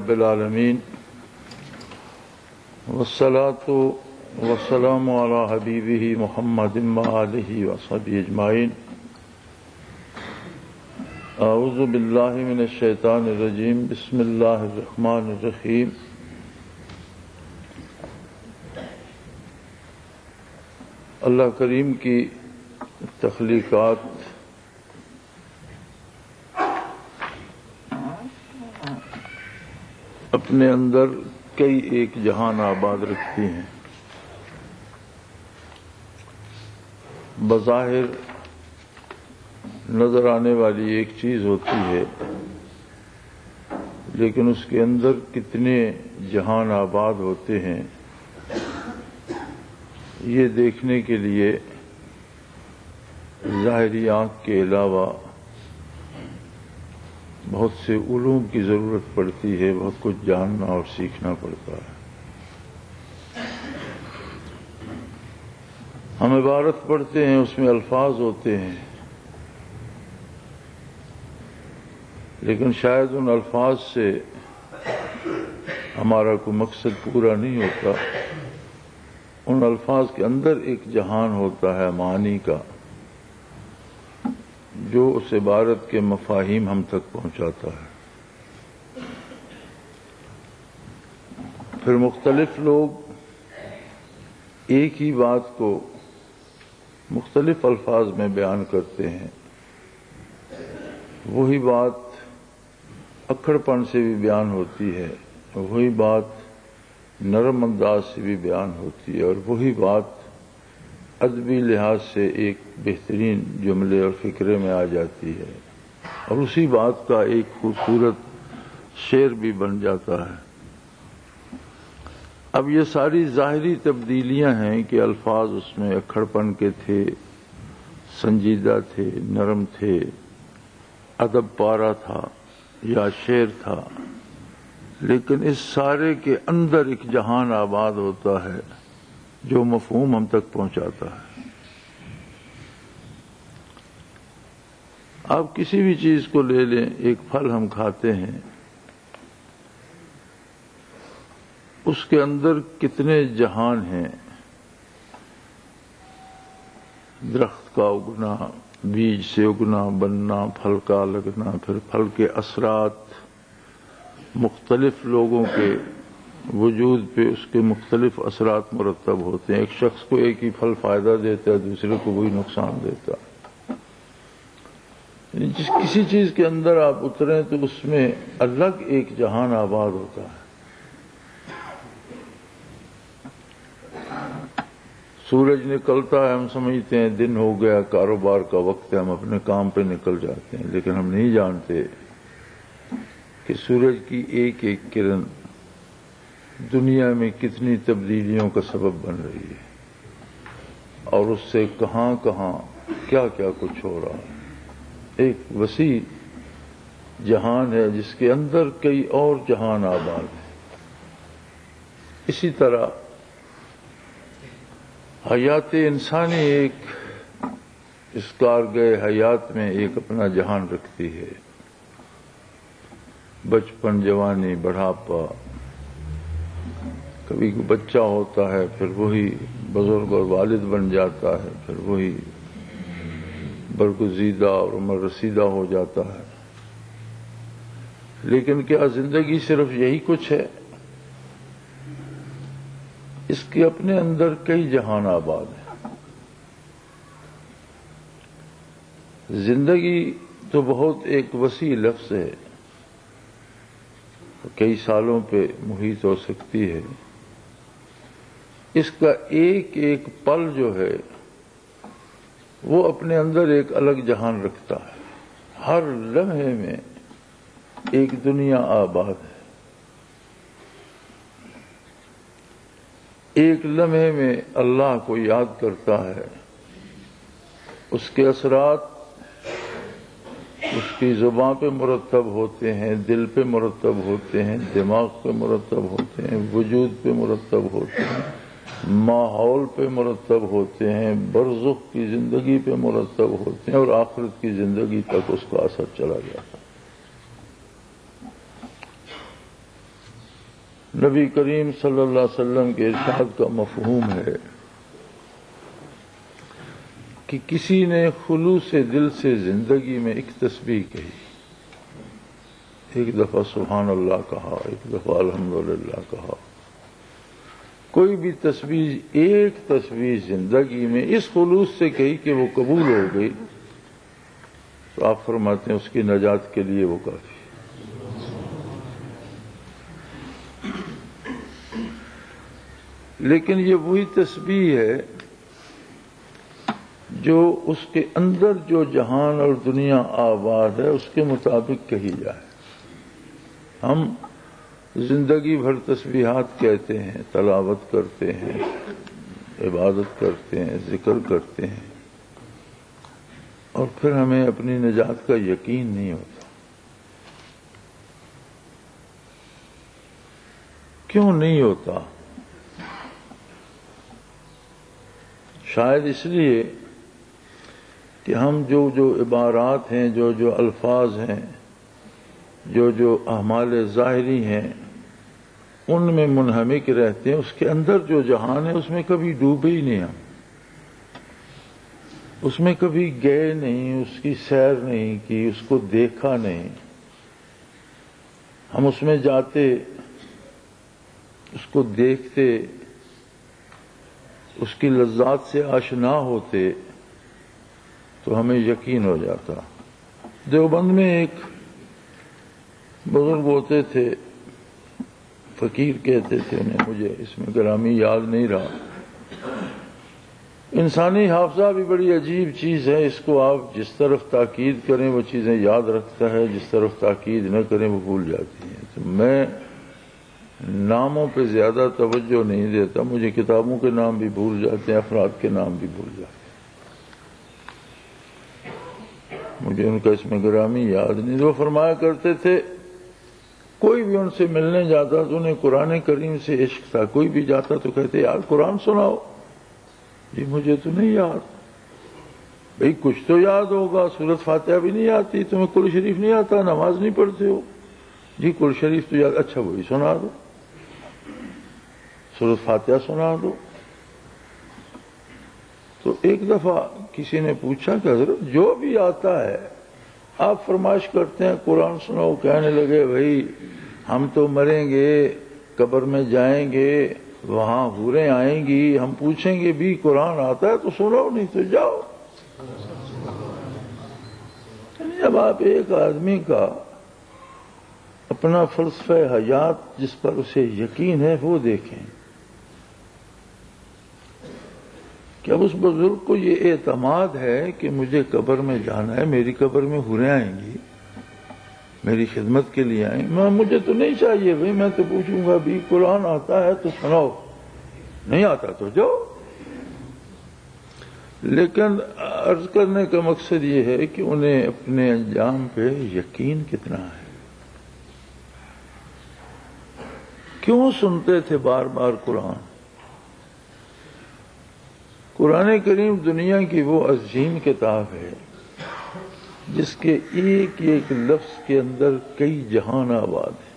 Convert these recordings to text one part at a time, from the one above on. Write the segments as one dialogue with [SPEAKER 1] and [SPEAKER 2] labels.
[SPEAKER 1] رب العالمین والصلاة والسلام علی حبیبہ محمد وآلہ وصحبہ اجمعین۔ اعوذ باللہ من الشیطان الرجیم، بسم اللہ الرحمن الرحیم۔ اللہ کریم کی تخلیقات اپنے اندر کئی ایک جہان آباد رکھتی ہیں۔ بظاہر نظر آنے والی ایک چیز ہوتی ہے، لیکن اس کے اندر کتنے جہان آباد ہوتے ہیں، یہ دیکھنے کے لیے ظاہری آنکھ کے علاوہ بہت سے علوم کی ضرورت پڑتی ہے، بہت کچھ جاننا اور سیکھنا پڑتا ہے۔ ہم عبارت پڑھتے ہیں، اس میں الفاظ ہوتے ہیں، لیکن شاید ان الفاظ سے ہمارا کوئی مقصد پورا نہیں ہوتا۔ ان الفاظ کے اندر ایک جہان ہوتا ہے معنی کا، جو اس عبارت کے مفاہیم ہم تک پہنچاتا ہے۔ پھر مختلف لوگ ایک ہی بات کو مختلف الفاظ میں بیان کرتے ہیں، وہی بات اکھڑ پن سے بھی بیان ہوتی ہے، وہی بات نرم انداز سے بھی بیان ہوتی ہے، اور وہی بات ادبی لحاظ سے ایک بہترین جملے اور فکرے میں آ جاتی ہے، اور اسی بات کا ایک خوبصورت شعر بھی بن جاتا ہے۔ اب یہ ساری ظاہری تبدیلیاں ہیں کہ الفاظ اس میں اکھڑ پن کے تھے، سنجیدہ تھے، نرم تھے، ادب پارا تھا یا شعر تھا، لیکن اس سارے کے اندر ایک جہان آباد ہوتا ہے جو مفہوم ہم تک پہنچاتا ہے۔ آپ کسی بھی چیز کو لے لیں، ایک پھل ہم کھاتے ہیں، اس کے اندر کتنے جہان ہیں، درخت کا اگنا، بیج سے اگنا، بننا، پھل کا لگنا، پھر پھل کے اثرات، مختلف لوگوں کے وجود پہ اس کے مختلف اثرات مرتب ہوتے ہیں۔ ایک شخص کو ایک ہی پھل فائدہ دیتا ہے، دوسرے کو وہی نقصان دیتا ہے۔ کسی چیز کے اندر آپ اتریں تو اس میں الگ ایک جہان آباد ہوتا ہے۔ سورج نکلتا ہے، ہم سمجھتے ہیں دن ہو گیا، کاروبار کا وقت ہے، ہم اپنے کام پہ نکل جاتے ہیں، لیکن ہم نہیں جانتے کہ سورج کی ایک ایک کرن دنیا میں کتنی تبدیلیوں کا سبب بن رہی ہے، اور اس سے کہاں کہاں کیا کیا کچھ ہو رہا ہے۔ ایک وسیع جہان ہے جس کے اندر کئی اور جہان آباد ہیں۔ اسی طرح حیات انسانی ایک اس کارگہ حیات میں ایک اپنا جہان رکھتی ہے۔ بچپن، جوانی، بڑھاپا، کبھی کوئی بچہ ہوتا ہے، پھر وہی بزرگ اور والد بن جاتا ہے، پھر وہی برگزیدہ اور عمر رسیدہ ہو جاتا ہے۔ لیکن کیا زندگی صرف یہی کچھ ہے؟ اس کے اپنے اندر کئی جہان آباد ہیں۔ زندگی تو بہت ایک وسیع لفظ ہے، کئی سالوں پہ محیط ہو سکتی ہے۔ اس کا ایک ایک پل جو ہے وہ اپنے اندر ایک الگ جہان رکھتا ہے۔ ہر لمحے میں ایک دنیا آباد ہے۔ ایک لمحے میں اللہ کو یاد کرتا ہے، اس کے اثرات اس کی زبان پہ مرتب ہوتے ہیں، دل پہ مرتب ہوتے ہیں، دماغ پہ مرتب ہوتے ہیں، وجود پہ مرتب ہوتے ہیں، ماحول پہ مرتب ہوتے ہیں، برزخ کی زندگی پہ مرتب ہوتے ہیں، اور آخرت کی زندگی تک اس کا اثر چلا جاتا ہے۔ نبی کریم صلی اللہ علیہ وسلم کے ارشاد کا مفہوم ہے کہ کسی نے خلوص دل سے زندگی میں ایک تسبیح کہی، ایک دفعہ سبحان اللہ کہا، ایک دفعہ الحمدللہ کہا، کوئی بھی تسبیح، ایک تسبیح زندگی میں اس خلوص سے کہی کہ وہ قبول ہو گئی، تو آپ فرماتے ہیں اس کی نجات کے لیے وہ کافی۔ لیکن یہ وہی تسبیح ہے جو اس کے اندر جو جہان اور دنیا آباد ہے اس کے مطابق کہی جائے۔ ہم زندگی بھر تسبیحات کہتے ہیں، تلاوت کرتے ہیں، عبادت کرتے ہیں، ذکر کرتے ہیں، اور پھر ہمیں اپنی نجات کا یقین نہیں ہوتا۔ کیوں نہیں ہوتا؟ شاید اس لیے کہ ہم جو عبارات ہیں، جو الفاظ ہیں، جو اعمال ظاہری ہیں، ان میں منہمک رہتے ہیں، اس کے اندر جو جہان ہے اس میں کبھی ڈوبے ہی نہیں ہم، اس میں کبھی گئے نہیں، اس کی سیر نہیں کی، اس کو دیکھا نہیں۔ ہم اس میں جاتے، اس کو دیکھتے، اس کی لذات سے آشنا ہوتے تو ہمیں یقین ہو جاتا۔ دیوبند میں ایک بزرگ ہوتے تھے، فقیر کہتے تھے انہیں، مجھے اس میں گرامی یاد نہیں رہا۔ انسانی حافظہ بھی بڑی عجیب چیز ہے، اس کو آپ جس طرف تاکید کریں وہ چیزیں یاد رکھتا ہے، جس طرف تاکید نہ کریں وہ بھول جاتی ہیں۔ تو میں ناموں پہ زیادہ توجہ نہیں دیتا، مجھے کتابوں کے نام بھی بھول جاتے ہیں، افراد کے نام بھی بھول جاتے ہیں، مجھے ان کا اس میں گرامی یاد نہیں۔ وہ فرمایا کرتے تھے کوئی بھی ان سے ملنے جاتا تو انہیں قرآن کریم سے عشق تھا، کوئی بھی جاتا تو کہتے یار قرآن سناؤ۔ جی مجھے تو نہیں یاد۔ بھئی کچھ تو یاد ہوگا، سورۃ فاتحہ بھی نہیں آتی، تمہیں قرآن شریف نہیں آتا، نماز نہیں پڑھتے ہو؟ جی قرآن شریف تو یاد، اچھا وہی سنا دو، سورۃ فاتحہ سنا دو۔ تو ایک دفعہ کسی نے پوچھا کہ حضرت جو بھی آتا ہے آپ فرمائش کرتے ہیں قرآن سناؤ، کہنے لگے بھائی ہم تو مریں گے، قبر میں جائیں گے، وہاں حوریں آئیں گی، ہم پوچھیں گے بھی قرآن آتا ہے تو سنو، نہیں تو جاؤ۔ جب آپ ایک آدمی کا اپنا فلسفہ حیات جس پر اسے یقین ہے وہ دیکھیں کہ اب اس بزرگ کو یہ اعتماد ہے کہ مجھے قبر میں جانا ہے، میری قبر میں حوریں آئیں گی، میری خدمت کے لیے آئیں گی، مجھے تو نہیں چاہیے بھائی، میں تو پوچھوں گا بھی قرآن آتا ہے تو سناؤ، نہیں آتا تو جاؤ۔ لیکن عرض کرنے کا مقصد یہ ہے کہ انہیں اپنے انجام پہ یقین کتنا ہے۔ کیوں سنتے تھے بار بار قرآن؟ قرآن کریم دنیا کی وہ عظیم کتاب ہے جس کے ایک ایک لفظ کے اندر کئی جہان آباد ہیں۔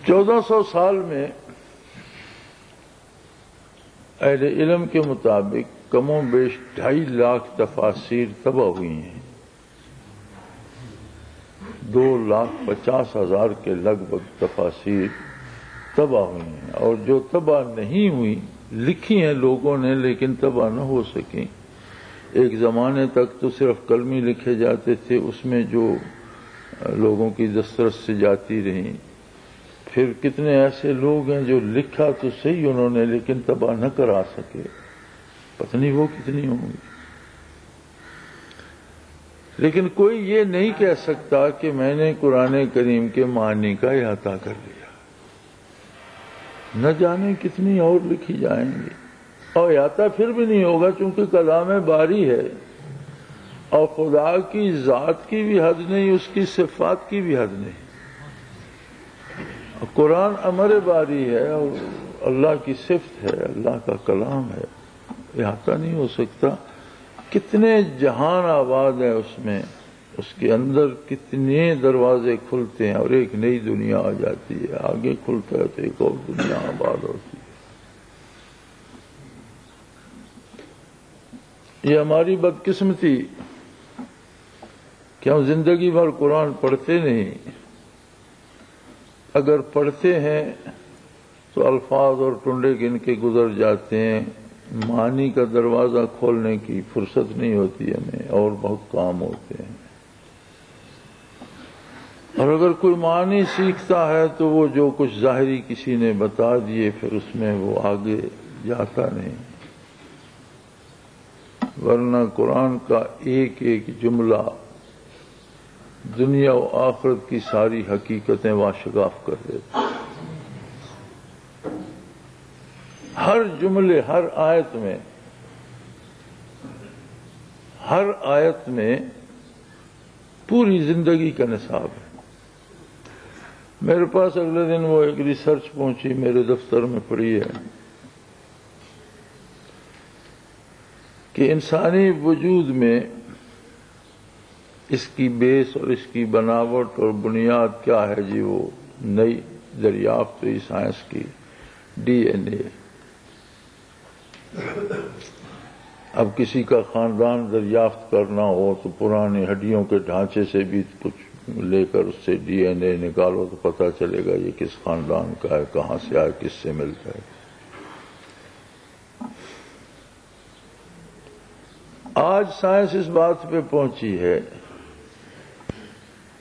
[SPEAKER 1] 1400 سال میں اہل علم کے مطابق کم و بیش 2.5 لاکھ تفاسیر طبع ہوئی ہیں، 2,50,000 کے لگ بھگ تفاسیر طبع ہوئی ہیں، اور جو طبع نہیں ہوئی لکھی ہیں لوگوں نے لیکن طبع نہ ہو سکیں۔ ایک زمانے تک تو صرف کلمی لکھے جاتے تھے، اس میں جو لوگوں کی دسترس سے جاتی رہیں۔ پھر کتنے ایسے لوگ ہیں جو لکھا تو صحیح انہوں نے لیکن طبع نہ کرا سکے، پتہ نہیں وہ کتنی ہوں گی۔ لیکن کوئی یہ نہیں کہہ سکتا کہ میں نے قرآن کریم کے معنی کا احاطہ کر لیا، نہ جانے کتنی اور لکھی جائیں گی، اور احاطہ پھر بھی نہیں ہوگا چونکہ کلام باری ہے، اور خدا کی ذات کی بھی حد نہیں، اس کی صفات کی بھی حد نہیں۔ قرآن امر باری ہے اور اللہ کی صفت ہے، اللہ کا کلام ہے، احاطہ نہیں ہو سکتا۔ کتنے جہان آباد ہے اس میں، اس کے اندر کتنے دروازے کھلتے ہیں اور ایک نئی دنیا آ جاتی ہے، آگے کھلتا ہے تو ایک اور دنیا آباد ہوتی ہے۔ یہ ہماری بدقسمتی کہ ہم زندگی بھر قرآن پڑھتے نہیں، اگر پڑھتے ہیں تو الفاظ اور ٹنڈے گن کے گزر جاتے ہیں، معنی کا دروازہ کھولنے کی فرصت نہیں ہوتی ہمیں، اور بہت کام ہوتے ہیں۔ اور اگر کوئی معنی سیکھتا ہے تو وہ جو کچھ ظاہری کسی نے بتا دیے پھر اس میں وہ آگے جاتا نہیں، ورنہ قرآن کا ایک ایک جملہ دنیا و آخرت کی ساری حقیقتیں واشگاف کر دیتا۔ ہر جملے، ہر آیت میں پوری زندگی کا نصاب ہے۔ میرے پاس اگلے دن وہ ایک ریسرچ پہنچی، میرے دفتر میں پڑی ہے کہ انسانی وجود میں اس کی بیس اور اس کی بناوٹ اور بنیاد کیا ہے جی؟ وہ نئی دریافت ہوئی سائنس کی، ڈی این اے۔ اب کسی کا خاندان دریافت کرنا ہو تو پرانی ہڈیوں کے ڈھانچے سے بھی کچھ لے کر اس سے ڈی این اے نکالو تو پتہ چلے گا یہ کس خاندان کا ہے، کہاں سے آیا، کس سے ملتا ہے۔ آج سائنس اس بات پہ پہنچی ہے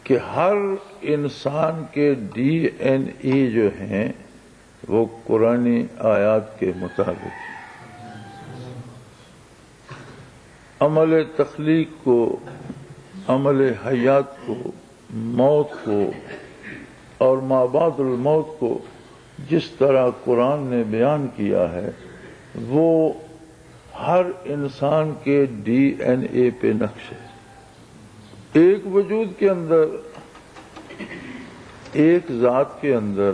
[SPEAKER 1] کہ ہر انسان کے ڈی این اے جو ہیں وہ قرآنی آیات کے مطابق عمل تخلیق کو، عمل حیات کو، موت کو اور ما بعد الموت کو جس طرح قرآن نے بیان کیا ہے وہ ہر انسان کے ڈی این اے پہ نقش ہے۔ ایک وجود کے اندر، ایک ذات کے اندر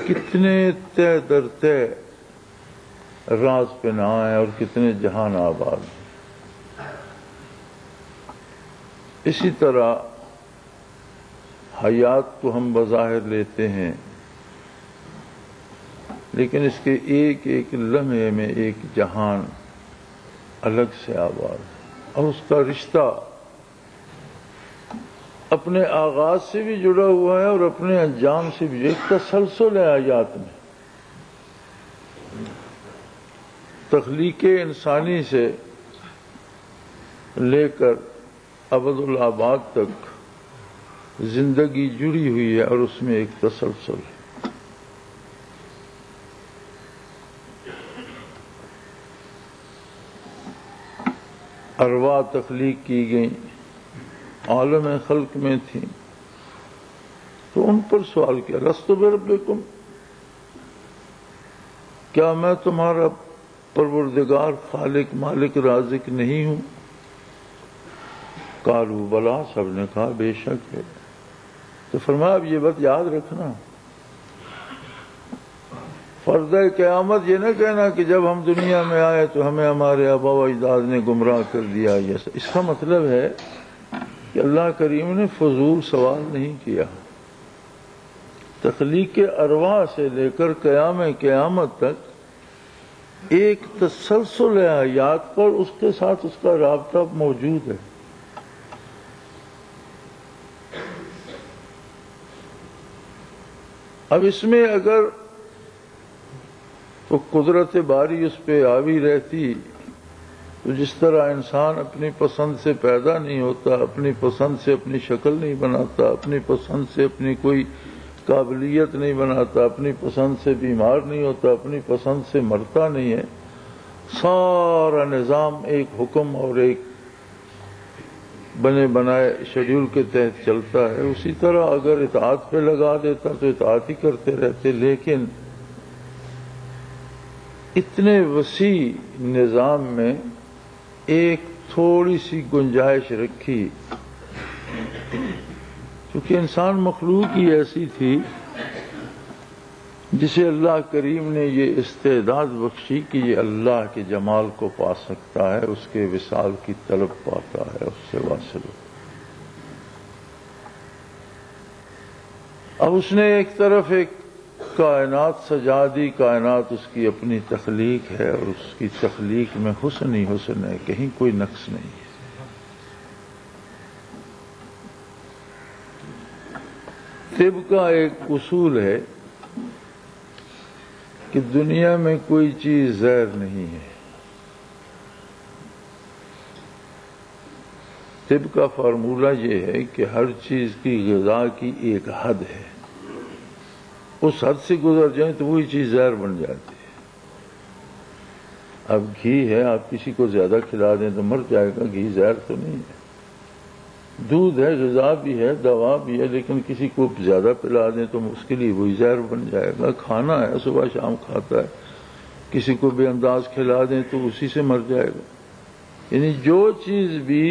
[SPEAKER 1] کتنے طے در طے راز پنہاں ہیں اور کتنے جہان آباد ہیں۔ اسی طرح حیات کو ہم بظاہر لیتے ہیں لیکن اس کے ایک ایک لمحے میں ایک جہان الگ سے آباد ہے، اور اس کا رشتہ اپنے آغاز سے بھی جڑا ہوا ہے اور اپنے انجام سے بھی، ایک تسلسل ہے حیات میں۔ تخلیق انسانی سے لے کر ابد الآباد تک زندگی جڑی ہوئی ہے اور اس میں ایک تسلسل ہے۔ ارواح تخلیق کی گئیں، عالم خلق میں تھیں، تو ان پر سوال کیا، لست بربکم، کیا میں تمہارا پروردگار، خالق، مالک، رازق نہیں ہوں؟ قالوا بلا، سب نے کہا بے شک ہے۔ تو فرمایا اب یہ بات یاد رکھنا، فرض قیامت یہ نہ کہنا کہ جب ہم دنیا میں آئے تو ہمیں ہمارے آبا و اجداد نے گمراہ کر دیا۔ اس کا مطلب ہے کہ اللہ کریم نے فضول سوال نہیں کیا۔ تخلیق ارواح سے لے کر قیامت تک ایک تسلسل ہے حیات پر، اس کے ساتھ اس کا رابطہ موجود ہے۔ اب اس میں اگر تو قدرت باری اس پہ حاوی رہتی تو جس طرح انسان اپنی پسند سے پیدا نہیں ہوتا، اپنی پسند سے اپنی شکل نہیں بناتا، اپنی پسند سے اپنی کوئی قابلیت نہیں بناتا، اپنی پسند سے بیمار نہیں ہوتا، اپنی پسند سے مرتا نہیں ہے، سارا نظام ایک حکم اور ایک بنے بنائے شیڈول کے تحت چلتا ہے، اسی طرح اگر اطاعت پہ لگا دیتا تو اطاعت ہی کرتے رہتے۔ لیکن اتنے وسیع نظام میں ایک تھوڑی سی گنجائش رکھی، کیونکہ انسان مخلوق ہی ایسی تھی جسے اللہ کریم نے یہ استعداد بخشی کہ یہ اللہ کے جمال کو پا سکتا ہے، اس کے وصال کی طلب پاتا ہے، اس سے واصل ہو۔ اب اس نے ایک طرف ایک کائنات سجا دی، کائنات اس کی اپنی تخلیق ہے، اور اس کی تخلیق میں حسن ہی حسن ہے، کہیں کوئی نقص نہیں ہے۔ طب کا ایک اصول ہے کہ دنیا میں کوئی چیز زہر نہیں ہے۔ طب کا فارمولہ یہ ہے کہ ہر چیز کی غذا کی ایک حد ہے، اس حد سے گزر جائیں تو وہی چیز زہر بن جاتی ہے۔ اب گھی ہے، آپ کسی کو زیادہ کھلا دیں تو مر جائے گا، گھی زہر تو نہیں ہے۔ دودھ ہے، غذا بھی ہے، دوا بھی ہے، لیکن کسی کو زیادہ پلا دیں تو اس کے لیے وہی زہر بن جائے گا۔ کھانا ہے، صبح شام کھاتا ہے، کسی کو بے انداز کھلا دیں تو اسی سے مر جائے گا۔ یعنی جو چیز بھی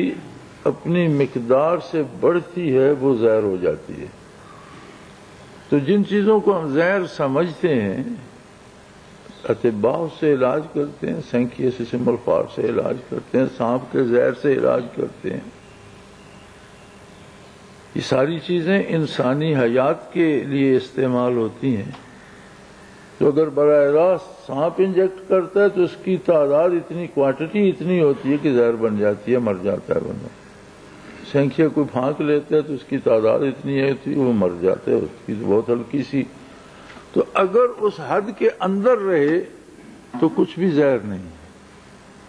[SPEAKER 1] اپنی مقدار سے بڑھتی ہے وہ زہر ہو جاتی ہے۔ تو جن چیزوں کو ہم زہر سمجھتے ہیں، اطباء اس سے علاج کرتے ہیں، سینکیسس ملفار سے علاج کرتے ہیں، سانپ کے زہر سے علاج کرتے ہیں۔ یہ ساری چیزیں انسانی حیات کے لیے استعمال ہوتی ہیں۔ تو اگر براہ راست سانپ انجیکٹ کرتا ہے تو اس کی تعداد اتنی، کوانٹٹی اتنی ہوتی ہے کہ زہر بن جاتی ہے، مر جاتا ہے بندہ۔ سینکیا کوئی پھانک لیتا ہے تو اس کی تعداد اتنی ہوتی ہے وہ مر جاتا ہے، اس کی بہت ہلکی سی۔ تو اگر اس حد کے اندر رہے تو کچھ بھی زہر نہیں،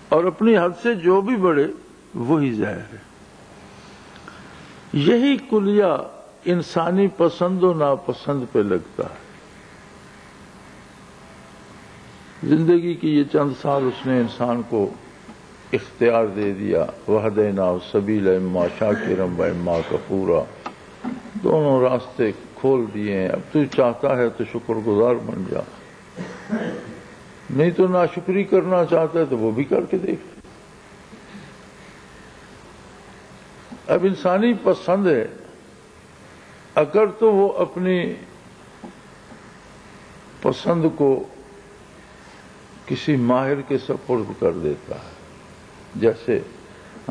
[SPEAKER 1] اور اپنی حد سے جو بھی بڑھے وہی زہر ہے۔ یہی کلیہ انسانی پسند و ناپسند پہ لگتا ہے۔ زندگی کی یہ چند سال اس نے انسان کو اختیار دے دیا، وَهَدَيْنَاهُ السَّبِيلَ إِمَّا شَاكِرًا وَإِمَّا كَفُورًا، دونوں راستے کھول دیے ہیں۔ اب تو چاہتا ہے تو شکر گزار بن جا، نہیں تو ناشکری کرنا چاہتا ہے تو وہ بھی کر کے دیکھ۔ اب انسانی پسند ہے، اگر تو وہ اپنی پسند کو کسی ماہر کے سپرد کر دیتا ہے۔ جیسے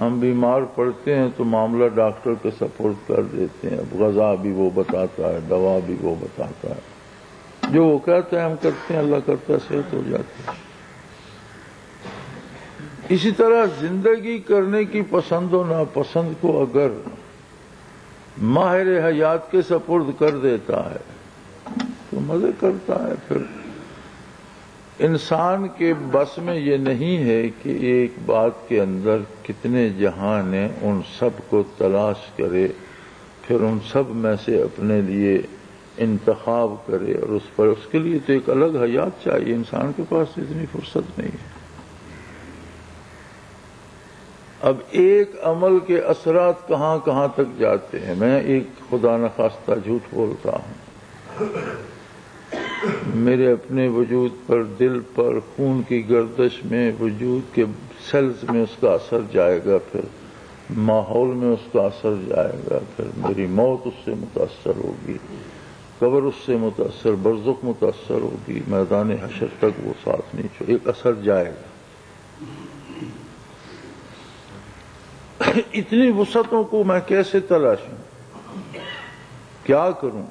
[SPEAKER 1] ہم بیمار پڑتے ہیں تو معاملہ ڈاکٹر کے سپرد کر دیتے ہیں، اب غذا بھی وہ بتاتا ہے، دوا بھی وہ بتاتا ہے، جو وہ کہتا ہے ہم کرتے ہیں، اللہ کرتا ہے صحت ہو جاتی ہے۔ اسی طرح زندگی کرنے کی پسند و ناپسند کو اگر ماہر حیات کے سپرد کر دیتا ہے تو مزے کرتا ہے۔ پھر انسان کے بس میں یہ نہیں ہے کہ ایک بات کے اندر کتنے جہان ہیں ان سب کو تلاش کرے، پھر ان سب میں سے اپنے لیے انتخاب کرے، اور اس کے لیے تو ایک الگ حیات چاہیے۔ انسان کے پاس اتنی فرصت نہیں ہے۔ اب ایک عمل کے اثرات کہاں کہاں تک جاتے ہیں۔ میں ایک خدا نخواستہ جھوٹ بولتا ہوں، میرے اپنے وجود پر، دل پر، خون کی گردش میں، وجود کے سیلز میں اس کا اثر جائے گا، پھر ماحول میں اس کا اثر جائے گا، پھر میری موت اس سے متاثر ہوگی، قبر اس سے متاثر، برزخ متاثر ہوگی، میدان حشر تک وہ ساتھ نہیں چھوڑے، ایک اثر جائے گا۔ اتنی وسعتوں کو میں کیسے تلاشوں، کیا کروں؟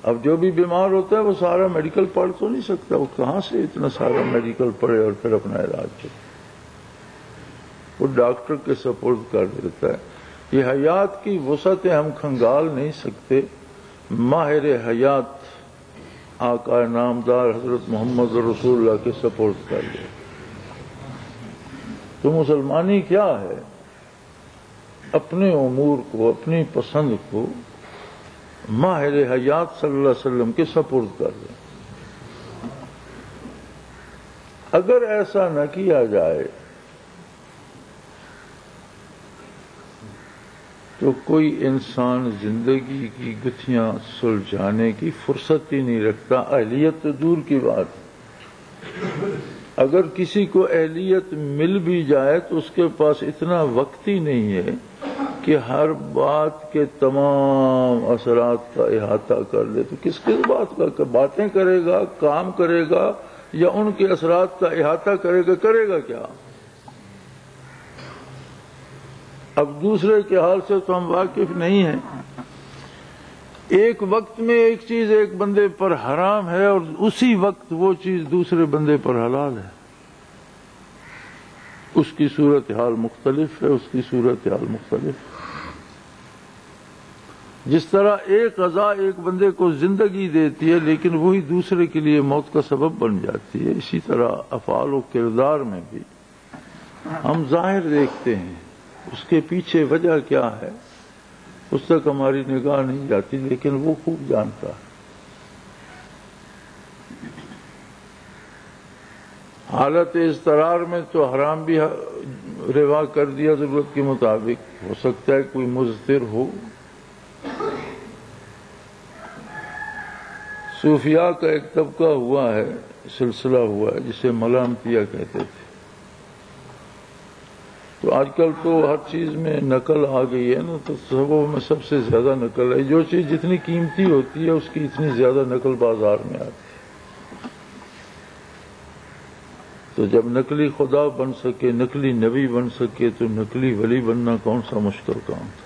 [SPEAKER 1] اب جو بھی بیمار ہوتا ہے وہ سارا میڈیکل پڑھ تو نہیں سکتا، وہ کہاں سے اتنا سارا میڈیکل پڑھے اور پھر اپنا علاج کرے؟ وہ ڈاکٹر کے سپورٹ کر دیتا ہے۔ یہ حیات کی وسعتیں ہم کھنگال نہیں سکتے، ماہر حیات آقا نامدار حضرت محمد رسول اللہ کے سپورٹ کر دے۔ تو مسلمانی کیا ہے؟ اپنے امور کو، اپنی پسند کو ماہر حیات صلی اللہ علیہ وسلم کے سپرد کر دیں۔ اگر ایسا نہ کیا جائے تو کوئی انسان زندگی کی گتھیاں سلجھانے کی فرصت ہی نہیں رکھتا، اہلیت تو دور کی بات۔ اگر کسی کو اہلیت مل بھی جائے تو اس کے پاس اتنا وقت ہی نہیں ہے کہ ہر بات کے تمام اثرات کا احاطہ کر لے تو کس بات کا باتیں کرے گا، کام کرے گا، یا ان کے اثرات کا احاطہ کرے گا کیا؟ اب دوسرے کے حال سے تو ہم واقف نہیں ہیں. ایک وقت میں ایک چیز ایک بندے پر حرام ہے اور اسی وقت وہ چیز دوسرے بندے پر حلال ہے. اس کی صورتحال مختلف ہے، اس کی صورتحال مختلف. جس طرح ایک غذا ایک بندے کو زندگی دیتی ہے لیکن وہی دوسرے کے لیے موت کا سبب بن جاتی ہے، اسی طرح افعال و کردار میں بھی ہم ظاہر دیکھتے ہیں، اس کے پیچھے وجہ کیا ہے اس تک ہماری نگاہ نہیں جاتی، لیکن وہ خوب جانتا ہے. حالت اضطرار میں تو حرام بھی روا کر دیا ضرورت کے مطابق. ہو سکتا ہے کوئی مضطر ہو. صوفیاء کا ایک طبقہ ہوا ہے، سلسلہ ہوا ہے جسے ملامتیہ کہتے تھے. تو آج کل تو ہر چیز میں نقل آ گئی ہے نا، تو سبوں میں سب سے زیادہ نقل ہے. جو چیز جتنی قیمتی ہوتی ہے اس کی اتنی زیادہ نقل بازار میں آتی ہے. تو جب نقلی خدا بن سکے، نقلی نبی بن سکے، تو نقلی ولی بننا کون سا مشکل کام تھا.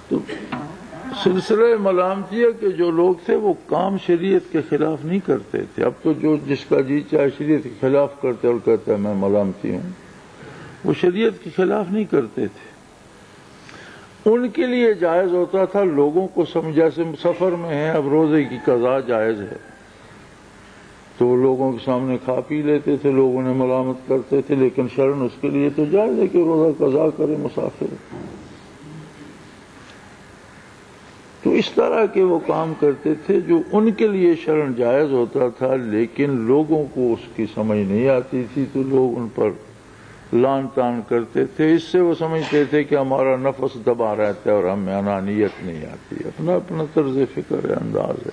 [SPEAKER 1] تو سلسلے ملامتیہ کے جو لوگ تھے وہ کام شریعت کے خلاف نہیں کرتے تھے. اب تو جو جس کا جی چاہے شریعت کے خلاف کرتے اور کہتا ہے میں ملامتی ہوں، وہ شریعت کے خلاف نہیں کرتے تھے. ان کے لیے جائز ہوتا تھا لوگوں کو سمجھا سے سفر میں ہیں، اب روزے کی قضا جائز ہے تو وہ لوگوں کے سامنے کھا پی لیتے تھے، لوگوں نے ملامت کرتے تھے، لیکن شرن اس کے لیے تو جائز ہے کہ روزہ قضا کرے مسافر. تو اس طرح کے وہ کام کرتے تھے جو ان کے لیے شرن جائز ہوتا تھا، لیکن لوگوں کو اس کی سمجھ نہیں آتی تھی تو لوگ ان پر لان تان کرتے تھے. اس سے وہ سمجھتے تھے کہ ہمارا نفس دبا رہتا ہے اور ہمیں انانیت نہیں آتی. اپنا اپنا طرز فکر ہے، انداز ہے.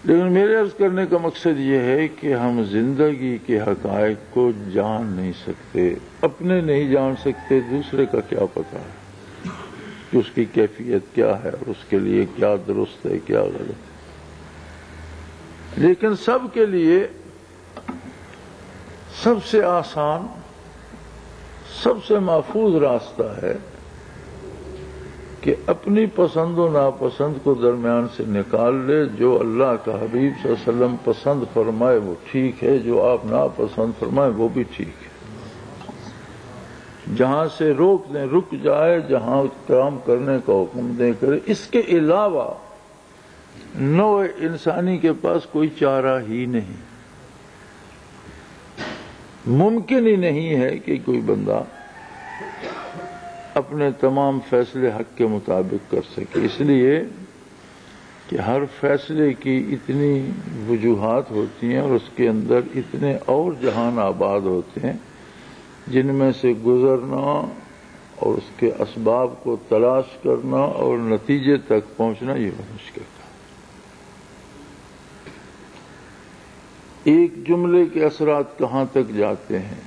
[SPEAKER 1] لیکن میرے عرض کرنے کا مقصد یہ ہے کہ ہم زندگی کے حقائق کو جان نہیں سکتے، اپنے نہیں جان سکتے، دوسرے کا کیا پتہ ہے کہ اس کی کیفیت کیا ہے اور اس کے لیے کیا درست ہے کیا غلط ہے. لیکن سب کے لیے سب سے آسان، سب سے محفوظ راستہ ہے کہ اپنی پسند و ناپسند کو درمیان سے نکال لے. جو اللہ کا حبیب صلی اللہ علیہ وسلم پسند فرمائے وہ ٹھیک ہے، جو آپ ناپسند فرمائے وہ بھی ٹھیک ہے. جہاں سے روک دیں رک جائے، جہاں کام کرنے کا حکم دیں کرے. اس کے علاوہ نوع انسانی کے پاس کوئی چارہ ہی نہیں. ممکن ہی نہیں ہے کہ کوئی بندہ اپنے تمام فیصلے حق کے مطابق کر سکے، اس لیے کہ ہر فیصلے کی اتنی وجوہات ہوتی ہیں اور اس کے اندر اتنے اور جہان آباد ہوتے ہیں جن میں سے گزرنا اور اس کے اسباب کو تلاش کرنا اور نتیجے تک پہنچنا یہ مشکل ہے. ایک جملے کے اثرات کہاں تک جاتے ہیں؟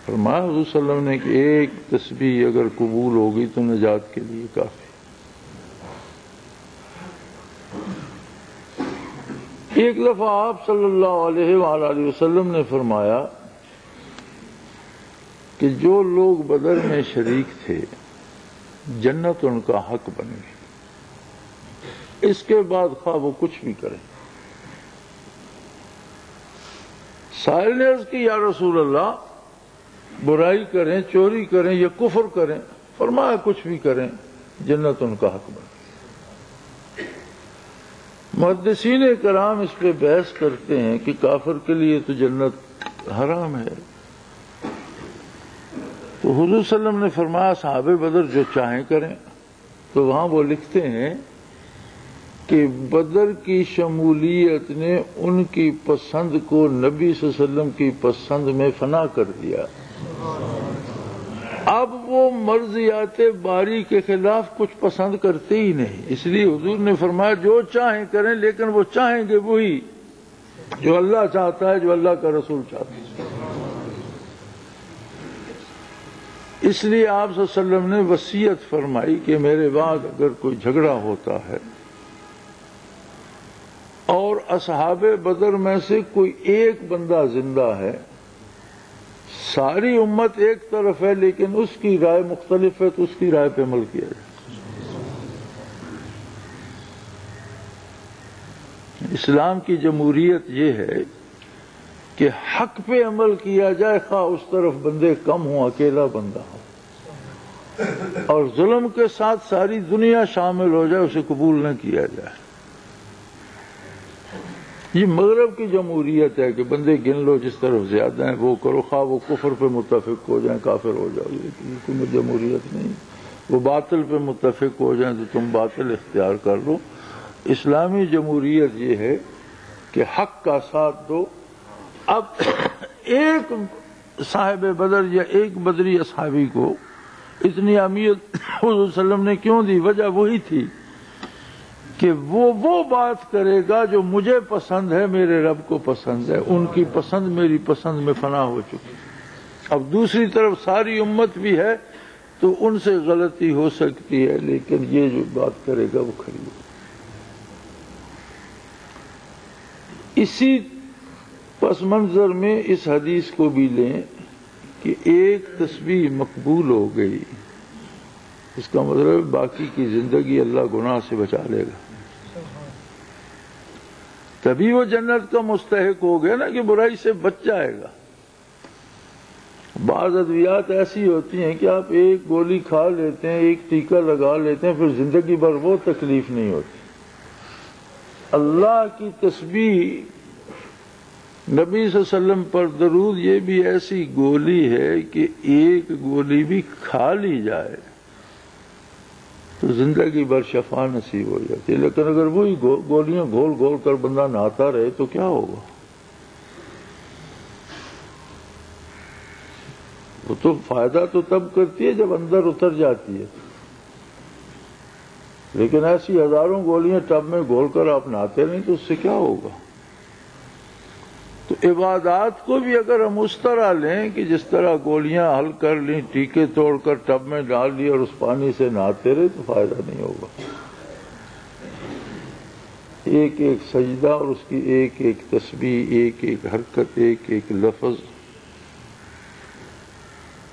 [SPEAKER 1] فرمایا حضور صلی اللہ علیہ وسلم نے کہ ایک تسبیح اگر قبول ہوگی تو نجات کے لیے کافی. ایک دفعہ آپ صلی اللہ علیہ وآلہ وسلم نے فرمایا کہ جو لوگ بدر میں شریک تھے جنت ان کا حق بن گئی، اس کے بعد خواہ وہ کچھ بھی کریں. سائل نے عرض کی یا رسول اللہ برائی کریں، چوری کریں یا کفر کریں؟ فرمایا کچھ بھی کریں جنت ان کا حق بن گئی. محدثین کرام اس پہ بحث کرتے ہیں کہ کافر کے لیے تو جنت حرام ہے. تو حضور صلی اللہ علیہ وسلم نے فرمایا صحابہ بدر جو چاہیں کریں. تو وہاں وہ لکھتے ہیں کہ بدر کی شمولیت نے ان کی پسند کو نبی صلی اللہ علیہ وسلم کی پسند میں فنا کر دیا. اب وہ مرضیات باری کے خلاف کچھ پسند کرتے ہی نہیں. اس لیے حضور نے فرمایا جو چاہیں کریں، لیکن وہ چاہیں گے وہی جو اللہ چاہتا ہے، جو اللہ کا رسول چاہتا ہے. اس لیے آپ صلی اللہ علیہ وسلم نے وصیت فرمائی کہ میرے بعد اگر کوئی جھگڑا ہوتا ہے اور اصحاب بدر میں سے کوئی ایک بندہ زندہ ہے، ساری امت ایک طرف ہے لیکن اس کی رائے مختلف ہے، تو اس کی رائے پہ عمل کیا جائے۔ اسلام کی جمہوریت یہ ہے کہ حق پہ عمل کیا جائے، خواہ اس طرف بندے کم ہوں، اکیلا بندہ ہو، اور ظلم کے ساتھ ساری دنیا شامل ہو جائے، اسے قبول نہ کیا جائے۔ یہ مغرب کی جمہوریت ہے کہ بندے گن لو جس طرف زیادہ ہیں وہ کرو، خواہ وہ کفر پہ متفق ہو جائیں کافر ہو جاؤ، لیکن یہ کوئی جمہوریت نہیں۔ وہ باطل پہ متفق ہو جائیں تو تم باطل اختیار کر لو۔ اسلامی جمہوریت یہ ہے کہ حق کا ساتھ دو۔ اب ایک صاحب بدر یا ایک بدری اصحابی کو اتنی اہمیت حضور صلی اللہ علیہ وسلم نے کیوں دی؟ وجہ وہی تھی کہ وہ بات کرے گا جو مجھے پسند ہے، میرے رب کو پسند ہے، ان کی پسند میری پسند میں فنا ہو چکی۔ اب دوسری طرف ساری امت بھی ہے تو ان سے غلطی ہو سکتی ہے، لیکن یہ جو بات کرے گا وہ کھری ہو۔ اسی پس منظر میں اس حدیث کو بھی لیں کہ ایک تسبیح مقبول ہو گئی، اس کا مطلب باقی کی زندگی اللہ گناہ سے بچا لے گا، تبھی وہ جنت کا مستحق ہو گیا نا کہ برائی سے بچ جائے گا۔ بعض ادویات ایسی ہوتی ہیں کہ آپ ایک گولی کھا لیتے ہیں، ایک ٹیکہ لگا لیتے ہیں، پھر زندگی بھر وہ تکلیف نہیں ہوتی۔ اللہ کی تسبیح، نبی صلی اللہ علیہ وسلم پر درود، یہ بھی ایسی گولی ہے کہ ایک گولی بھی کھا لی جائے تو زندگی بھر شفا نصیب ہو جاتی ہے، لیکن اگر وہی گولیاں گھول گھول کر بندہ نہاتا رہے تو کیا ہوگا؟ وہ تو فائدہ تو تب کرتی ہے جب اندر اتر جاتی ہے، لیکن ایسی ہزاروں گولیاں ٹب میں گھول کر آپ نہاتے نہیں تو اس سے کیا ہوگا؟ تو عبادات کو بھی اگر ہم اس طرح لیں کہ جس طرح گولیاں حل کر لیں، ٹیکے توڑ کر ٹب میں ڈال دی اور اس پانی سے نہاتے رہے تو فائدہ نہیں ہوگا۔ ایک ایک سجدہ اور اس کی ایک ایک تسبیح، ایک ایک حرکت، ایک ایک لفظ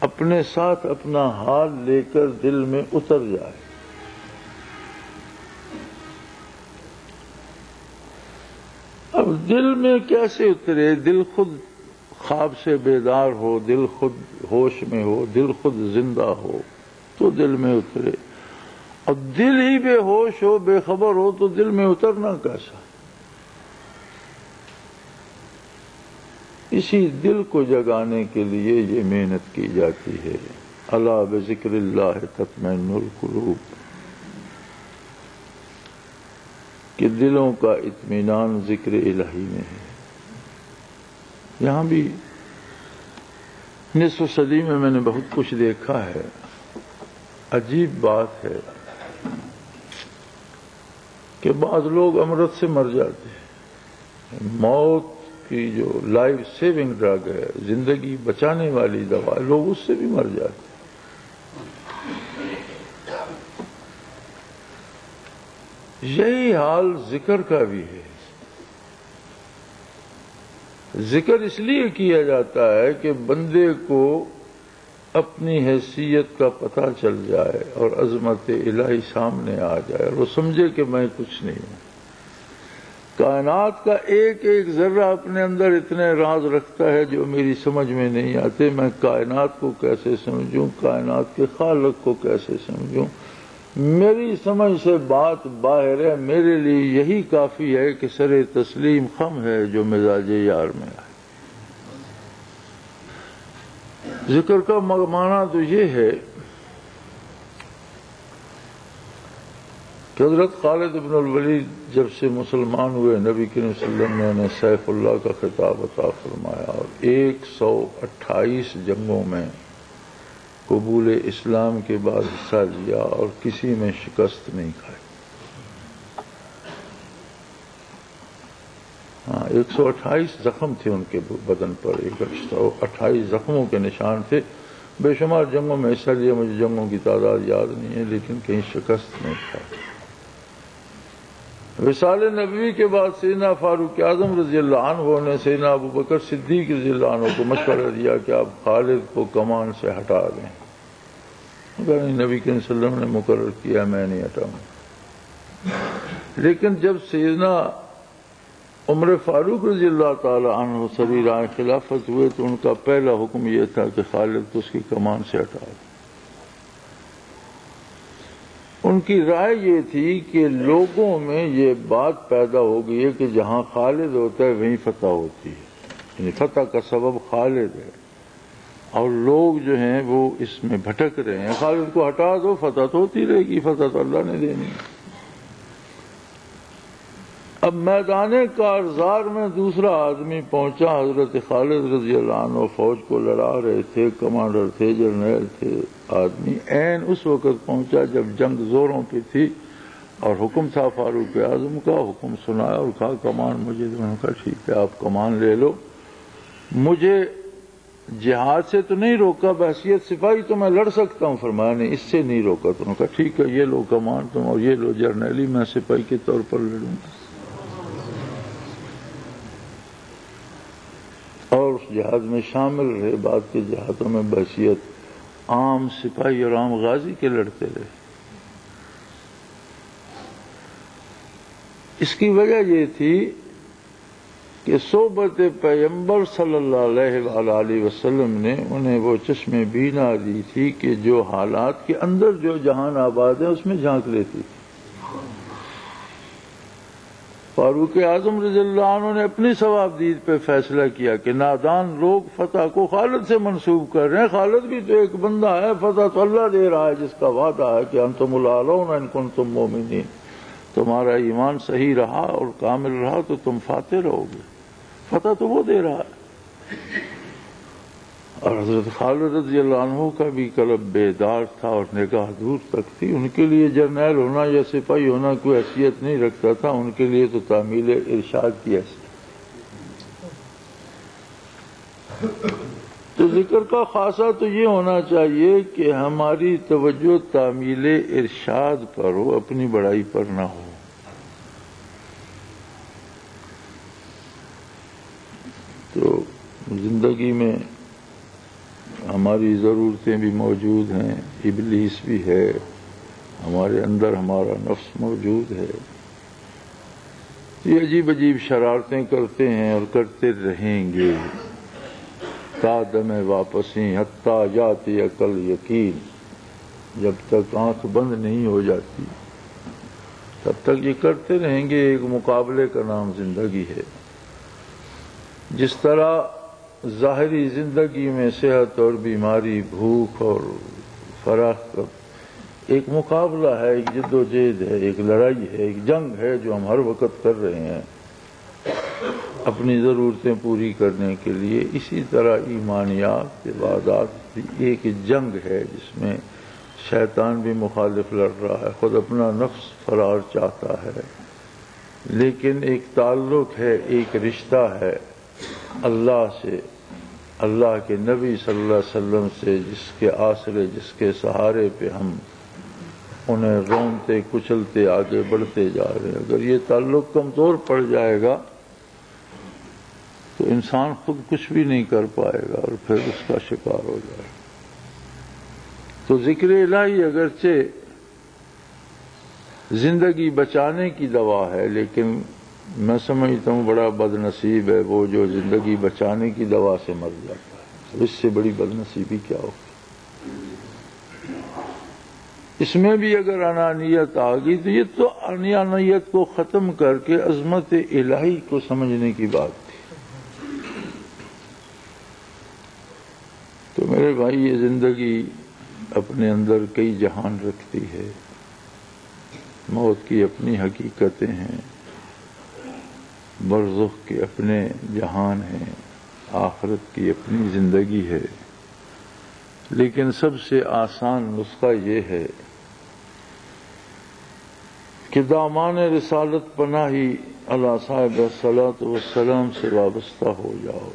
[SPEAKER 1] اپنے ساتھ اپنا حال لے کر دل میں اتر جائے۔ اب دل میں کیسے اترے؟ دل خود خواب سے بیدار ہو، دل خود ہوش میں ہو، دل خود زندہ ہو تو دل میں اترے۔ اب دل ہی بے ہوش ہو، بے خبر ہو تو دل میں اترنا کیسا؟ اسی دل کو جگانے کے لیے یہ محنت کی جاتی ہے۔ الا بذکر اللہ تطمئن القلوب، کہ دلوں کا اطمینان ذکر الہی میں ہے۔ یہاں بھی نصف صدی میں نے بہت کچھ دیکھا ہے۔ عجیب بات ہے کہ بعض لوگ امرت سے مر جاتے ہیں۔ موت کی جو لائف سیونگ ڈرگ ہے، زندگی بچانے والی دوا، لوگ اس سے بھی مر جاتے ہیں۔ یہی حال ذکر کا بھی ہے۔ ذکر اس لیے کیا جاتا ہے کہ بندے کو اپنی حیثیت کا پتہ چل جائے اور عظمت الہی سامنے آ جائے اور وہ سمجھے کہ میں کچھ نہیں ہوں۔ کائنات کا ایک ایک ذرہ اپنے اندر اتنے راز رکھتا ہے جو میری سمجھ میں نہیں آتے۔ میں کائنات کو کیسے سمجھوں، کائنات کے خالق کو کیسے سمجھوں؟ میری سمجھ سے بات باہر ہے۔ میرے لیے یہی کافی ہے کہ سر تسلیم خم ہے جو مزاج یار میں آئے۔ ذکر کا معنی تو یہ ہے کہ حضرت خالد بن الولید جب سے مسلمان ہوئے، نبی کریم صلی اللہ علیہ وسلم نے انہیں سیف اللہ کا خطاب عطا فرمایا اور 128 جنگوں میں قبول اسلام کے بعد حصہ لیا اور کسی میں شکست نہیں کھائی۔ 128 زخم تھے ان کے بدن پر، 128 زخموں کے نشان تھے، بے شمار جنگوں میں حصہ لیا، مجھے جنگوں کی تعداد یاد نہیں ہے، لیکن کہیں شکست نہیں تھا۔ وصال نبوی کے بعد سیدنا فاروق اعظم رضی اللہ عنہ نے سیدنا ابو بکر صدیق رضی اللہ عنہ کو مشورہ دیا کہ آپ خالد کو کمان سے ہٹا دیں۔ نبی کریم صلی اللہ علیہ وسلم نے مقرر کیا، میں نہیں ہٹاؤں۔ لیکن جب سیدنا عمر فاروق رضی اللہ تعالی عنہ سریرہ خلافت ہوئے تو ان کا پہلا حکم یہ تھا کہ خالد کو اس کی کمان سے ہٹا دیں۔ ان کی رائے یہ تھی کہ لوگوں میں یہ بات پیدا ہو گئی ہے کہ جہاں خالد ہوتا ہے وہیں فتح ہوتی ہے، یعنی فتح کا سبب خالد ہے، اور لوگ جو ہیں وہ اس میں بھٹک رہے ہیں۔ خالد کو ہٹا دو، فتح تو ہوتی رہے گی، فتح تو اللہ نے دینی۔ اب میدان کارزار میں دوسرا آدمی پہنچا، حضرت خالد رضی اللہ عنہ فوج کو لڑا رہے تھے، کمانڈر تھے، جرنیل تھے، آدمی عین اس وقت پہنچا جب جنگ زوروں پہ تھی اور حکم تھا فاروق اعظم کا، حکم سنایا اور کہا کمان مجھے دو۔ انہوں نے کہا ٹھیک ہے آپ کمان لے لو، مجھے جہاد سے تو نہیں روکا، بحیثیت سپاہی تو میں لڑ سکتا ہوں، فرمایا نہیں اس سے نہیں روکا۔ تو انہوں نے کہا ٹھیک ہے یہ لو کمان تم اور یہ لو جرنیلی، میں سپاہی کے طور پر لڑوں گا۔ اور اس جہاد میں شامل رہے، بعد کے جہادوں میں بحیثیت عام سپاہی اور عام غازی کے لڑتے رہے۔ اس کی وجہ یہ تھی کہ صحبت پیغمبر صلی اللہ علیہ وآلہ وسلم نے انہیں وہ چشم بینا دی تھی کہ جو حالات کے اندر جو جہان آباد ہے اس میں جھانک لیتی تھی۔ فاروق اعظم رضی اللہ عنہ نے اپنی ثوابدید پہ فیصلہ کیا کہ نادان لوگ فتح کو خالد سے منسوب کر رہے ہیں، خالد بھی تو ایک بندہ ہے، فتح تو اللہ دے رہا ہے جس کا وعدہ ہے کہ انتم الاعلون ان کنتم مؤمنین، تمہارا ایمان صحیح رہا اور کامل رہا تو تم فاتح رہو گے، فتح تو وہ دے رہا ہے۔ اور حضرت خالد رضی اللہ عنہ کا بھی قلب بیدار تھا اور نگاہ دور تک تھی، ان کے لیے جرنیل ہونا یا سپاہی ہونا کوئی حیثیت نہیں رکھتا تھا، ان کے لیے تو تعمیل ارشاد کی حیثیت۔ تو ذکر کا خاصہ تو یہ ہونا چاہیے کہ ہماری توجہ تعمیل ارشاد پر ہو، اپنی بڑائی پر نہ ہو۔ تو زندگی میں ہماری ضرورتیں بھی موجود ہیں، ابلیس بھی ہے، ہمارے اندر ہمارا نفس موجود ہے، یہ عجیب عجیب شرارتیں کرتے ہیں اور کرتے رہیں گے تا دم واپسی حتیٰ جاتی عقل یقین، جب تک آنکھ بند نہیں ہو جاتی تب تک یہ کرتے رہیں گے۔ ایک مقابلے کا نام زندگی ہے۔ جس طرح ظاہری زندگی میں صحت اور بیماری، بھوک اور فراخ ایک مقابلہ ہے، ایک جد و جہد ہے، ایک لڑائی ہے، ایک جنگ ہے جو ہم ہر وقت کر رہے ہیں اپنی ضرورتیں پوری کرنے کے لیے، اسی طرح ایمانیات، عبادات بھی ایک جنگ ہے جس میں شیطان بھی مخالف لڑ رہا ہے، خود اپنا نفس فرار چاہتا ہے، لیکن ایک تعلق ہے، ایک رشتہ ہے اللہ سے، اللہ کے نبی صلی اللہ علیہ وسلم سے، جس کے آسرے، جس کے سہارے پہ ہم انہیں رونتے کچلتے آگے بڑھتے جا رہے ہیں۔ اگر یہ تعلق کمزور پڑ جائے گا تو انسان خود کچھ بھی نہیں کر پائے گا اور پھر اس کا شکار ہو جائے گا۔ تو ذکر الہی اگرچہ زندگی بچانے کی دوا ہے، لیکن میں سمجھتا ہوں بڑا بد نصیب ہے وہ جو زندگی بچانے کی دوا سے مر جاتا ہے، اس سے بڑی بد نصیبی کیا ہوگی۔ اس میں بھی اگر انانیت آ گئی تو یہ تو انانیت کو ختم کر کے عظمت الہی کو سمجھنے کی بات تھی۔ تو میرے بھائی یہ زندگی اپنے اندر کئی جہان رکھتی ہے، موت کی اپنی حقیقتیں ہیں، برزخ کے اپنے جہان ہیں، آخرت کی اپنی زندگی ہے، لیکن سب سے آسان نسخہ یہ ہے کہ دامان رسالت پناہی علی صاحب الصلاۃ والسلام سے وابستہ ہو جاؤ۔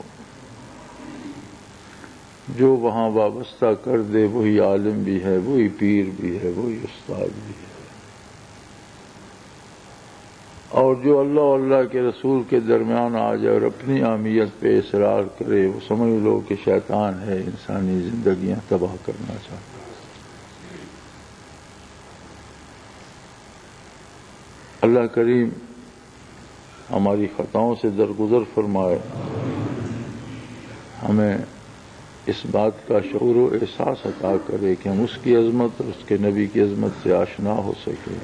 [SPEAKER 1] جو وہاں وابستہ کر دے وہی عالم بھی ہے، وہی پیر بھی ہے، وہی استاد بھی ہے۔ اور جو اللہ اور اللہ کے رسول کے درمیان آ جائے اور اپنی اہمیت پہ اصرار کرے، وہ سمجھ لو کہ شیطان ہے، انسانی زندگیاں تباہ کرنا چاہتا ہے۔ اللہ کریم ہماری خطاؤں سے درگزر فرمائے، ہمیں اس بات کا شعور و احساس عطا کرے کہ ہم اس کی عظمت اور اس کے نبی کی عظمت سے آشنا ہو سکے،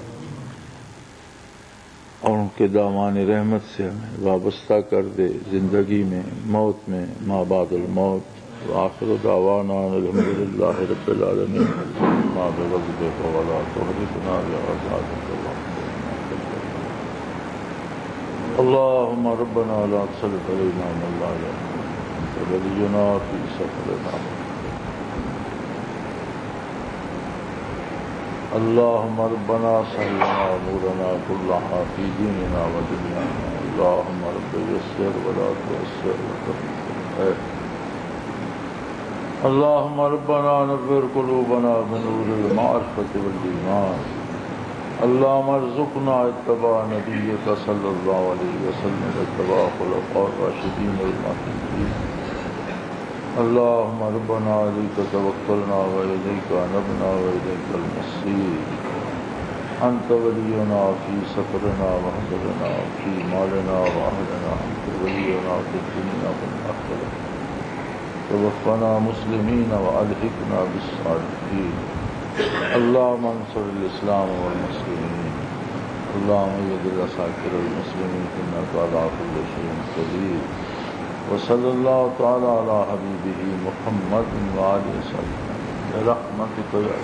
[SPEAKER 1] اور ان کے دامان رحمت سے ہمیں وابستہ کر دے زندگی میں، موت میں، ما بعد الموت۔ وآخر دعوانا الحمدللہ رب العالمین۔ ما بغضبک ولا تهلكنا بعذابک اللهم ربنا لا تسلط علينا من لا يرحمنا ولينا في سفرنا اللهم ربنا سهل لنا امورنا كلها في ديننا ودنيانا اللهم رب يسر ولا تعسر وترحم اللهم ربنا نور قلوبنا بنور المعرفة والإيمان اللهم ارزقنا اتباع نبيك صلى الله عليه وسلم واتباع خلفاء الراشدين المهديين اللهم ربنا عليك توكلنا وإليك أنبنا وإليك المصير أنت ولينا في سفرنا وحضرنا في مالنا وأهلنا أنت ولينا في الدنيا والآخرة توفنا مسلمين وألحقنا بالصالحين اللهم انصر الإسلام والمسلمين اللهم اجعل عساكر المسلمين إنك على كل شيء قدير وصلى الله تعالى على حبيبه محمد وآله وسلم برحمتك يا